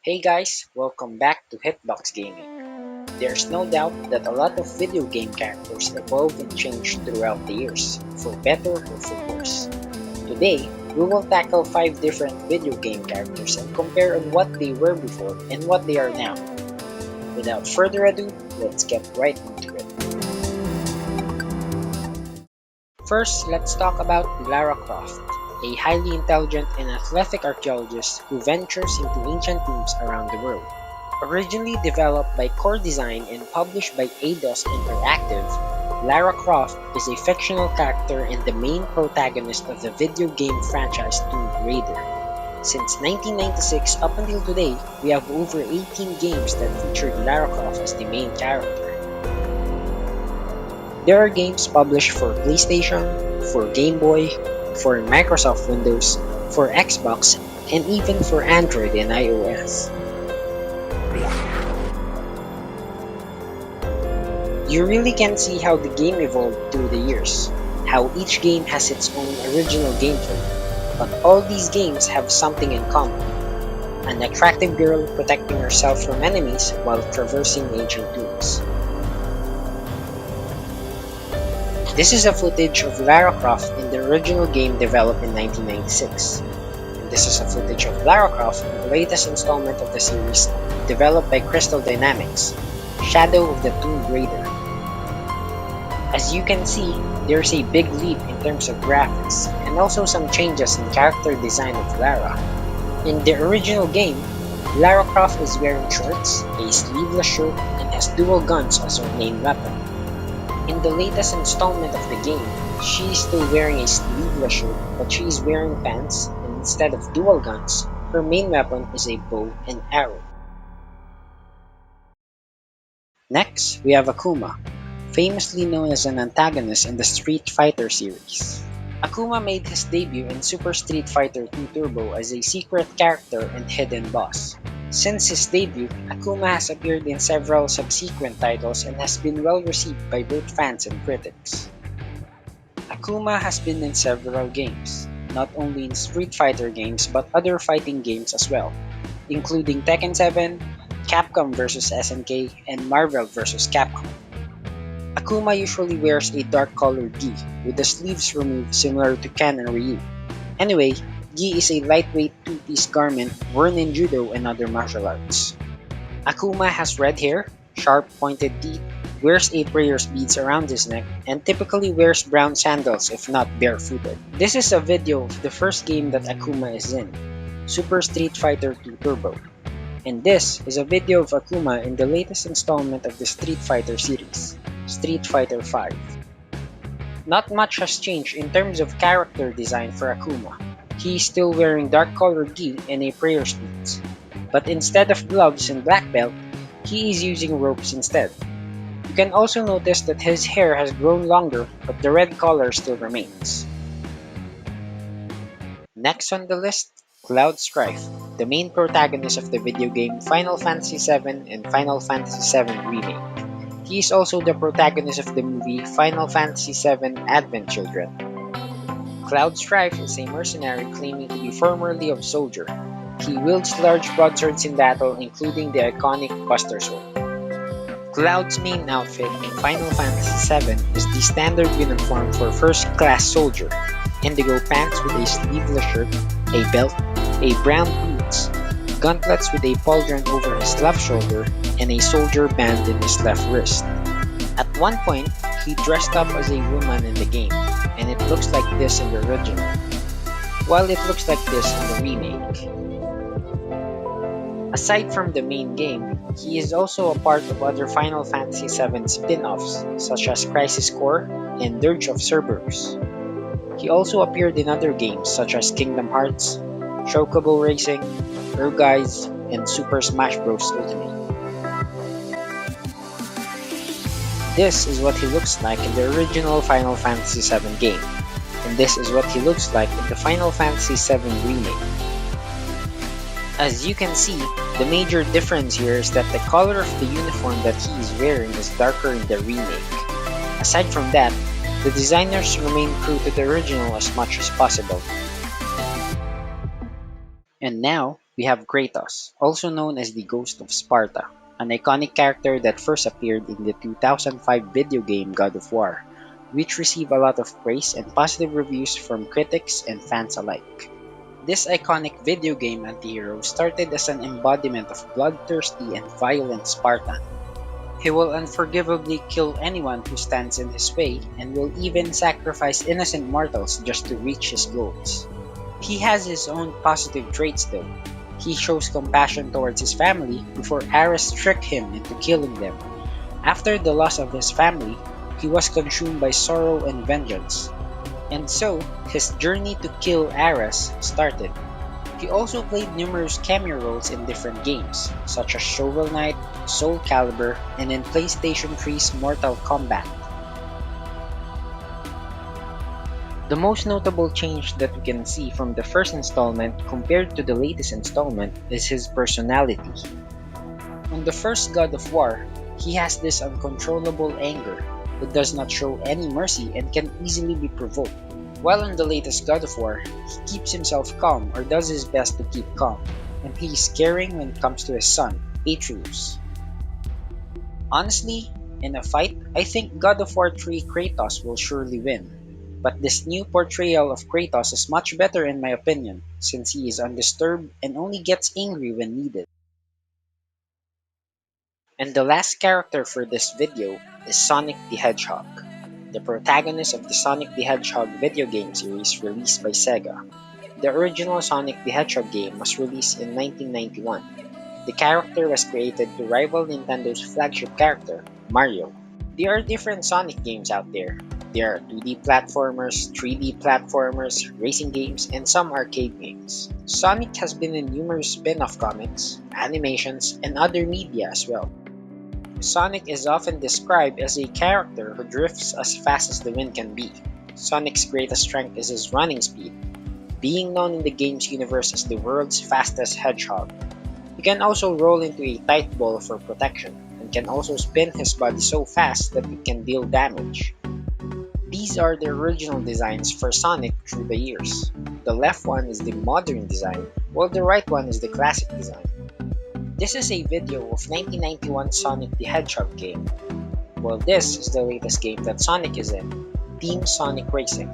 Hey guys, welcome back to Hitbox Gaming. There's no doubt that a lot of video game characters evolve and change throughout the years, for better or for worse. Today, we will tackle 5 different video game characters and compare on what they were before and what they are now. Without further ado, let's get right into it. First, let's talk about Lara Croft, a highly intelligent and athletic archaeologist who ventures into ancient tombs around the world. Originally developed by Core Design and published by Eidos Interactive, Lara Croft is a fictional character and the main protagonist of the video game franchise Tomb Raider. Since 1996 up until today, we have over 18 games that featured Lara Croft as the main character. There are games published for PlayStation, for Game Boy, for Microsoft Windows, for Xbox, and even for Android and iOS. You really can see how the game evolved through the years, how each game has its own original gameplay, but all these games have something in common. An attractive girl protecting herself from enemies while traversing ancient tombs. This is a footage of Lara Croft in the original game developed in 1996. And this is a footage of Lara Croft in the latest installment of the series developed by Crystal Dynamics, Shadow of the Tomb Raider. As you can see, there's a big leap in terms of graphics and also some changes in character design of Lara. In the original game, Lara Croft is wearing shorts, a sleeveless shirt, and has dual guns as her main weapon. In the latest installment of the game, she is still wearing a sleeveless shirt, but she is wearing pants, and instead of dual guns, her main weapon is a bow and arrow. Next, we have Akuma, famously known as an antagonist in the Street Fighter series. Akuma made his debut in Super Street Fighter 2 Turbo as a secret character and hidden boss. Since his debut, Akuma has appeared in several subsequent titles and has been well received by both fans and critics. Akuma has been in several games, not only in Street Fighter games but other fighting games as well, including Tekken 7, Capcom vs SNK, and Marvel vs Capcom. Akuma usually wears a dark colored gi, with the sleeves removed similar to Ken and Ryu. Anyway, gi is a lightweight two-piece garment worn in judo and other martial arts. Akuma has red hair, sharp pointed teeth, wears a prayer's beads around his neck, and typically wears brown sandals if not barefooted. This is a video of the first game that Akuma is in, Super Street Fighter 2 Turbo. And this is a video of Akuma in the latest installment of the Street Fighter series, Street Fighter V. Not much has changed in terms of character design for Akuma. He is still wearing dark colored gi and a prayer's beads, but instead of gloves and black belt, he is using ropes instead. You can also notice that his hair has grown longer, but the red color still remains. Next on the list, Cloud Strife, the main protagonist of the video game Final Fantasy VII and Final Fantasy VII Remake. He is also the protagonist of the movie Final Fantasy VII Advent Children. Cloud Strife is a mercenary claiming to be formerly a soldier. He wields large broadswords in battle, including the iconic Buster Sword. Cloud's main outfit in Final Fantasy VII is the standard uniform for first-class soldier: indigo pants with a sleeveless shirt, a belt, a brown boots, gauntlets with a pauldron over his left shoulder, and a soldier band in his left wrist. At one point, he dressed up as a woman in the game, and it looks like this in the original, while it looks like this in the remake. Aside from the main game, he is also a part of other Final Fantasy VII spin-offs such as Crisis Core and Dirge of Cerberus. He also appeared in other games such as Kingdom Hearts, Chocobo Racing, Urguys, and Super Smash Bros. Ultimate. This is what he looks like in the original Final Fantasy VII game, and this is what he looks like in the Final Fantasy VII Remake. As you can see, the major difference here is that the color of the uniform that he is wearing is darker in the remake. Aside from that, the designers remain true to the original as much as possible. And now, We have Kratos, also known as the Ghost of Sparta, an iconic character that first appeared in the 2005 video game God of War, which received a lot of praise and positive reviews from critics and fans alike. This iconic video game antihero started as an embodiment of bloodthirsty and violent Spartan. He will unforgivably kill anyone who stands in his way and will even sacrifice innocent mortals just to reach his goals. He has his own positive traits though. He shows compassion towards his family before Ares tricked him into killing them. After the loss of his family, he was consumed by sorrow and vengeance. And so, his journey to kill Ares started. He also played numerous cameo roles in different games, such as Shovel Knight, Soul Calibur, and in PlayStation 3's Mortal Kombat. The most notable change that we can see from the first installment compared to the latest installment is his personality. On the first God of War, he has this uncontrollable anger that does not show any mercy and can easily be provoked. While in the latest God of War, he keeps himself calm or does his best to keep calm, and he is caring when it comes to his son, Atreus. Honestly, in a fight, I think God of War 3 Kratos will surely win. But this new portrayal of Kratos is much better in my opinion, since he is undisturbed and only gets angry when needed. And the last character for this video is Sonic the Hedgehog, the protagonist of the Sonic the Hedgehog video game series released by Sega. The original Sonic the Hedgehog game was released in 1991. The character was created to rival Nintendo's flagship character, Mario. There are different Sonic games out there. There are 2D platformers, 3D platformers, racing games, and some arcade games. Sonic has been in numerous spin-off comics, animations, and other media as well. Sonic is often described as a character who drifts as fast as the wind can be. Sonic's greatest strength is his running speed, being known in the game's universe as the world's fastest hedgehog. He can also roll into a tight ball for protection, and can also spin his body so fast that it can deal damage. These are the original designs for Sonic through the years. The left one is the modern design, while the right one is the classic design. This is a video of 1991 Sonic the Hedgehog game, while this is the latest game that Sonic is in, Team Sonic Racing.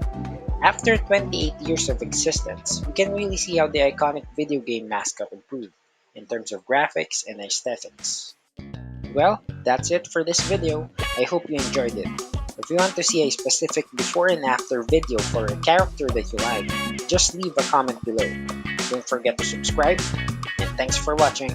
After 28 years of existence, we can really see how the iconic video game mascot improved in terms of graphics and aesthetics. Well, that's it for this video. I hope you enjoyed it. If you want to see a specific before and after video for a character that you like, just leave a comment below. Don't forget to subscribe, and thanks for watching.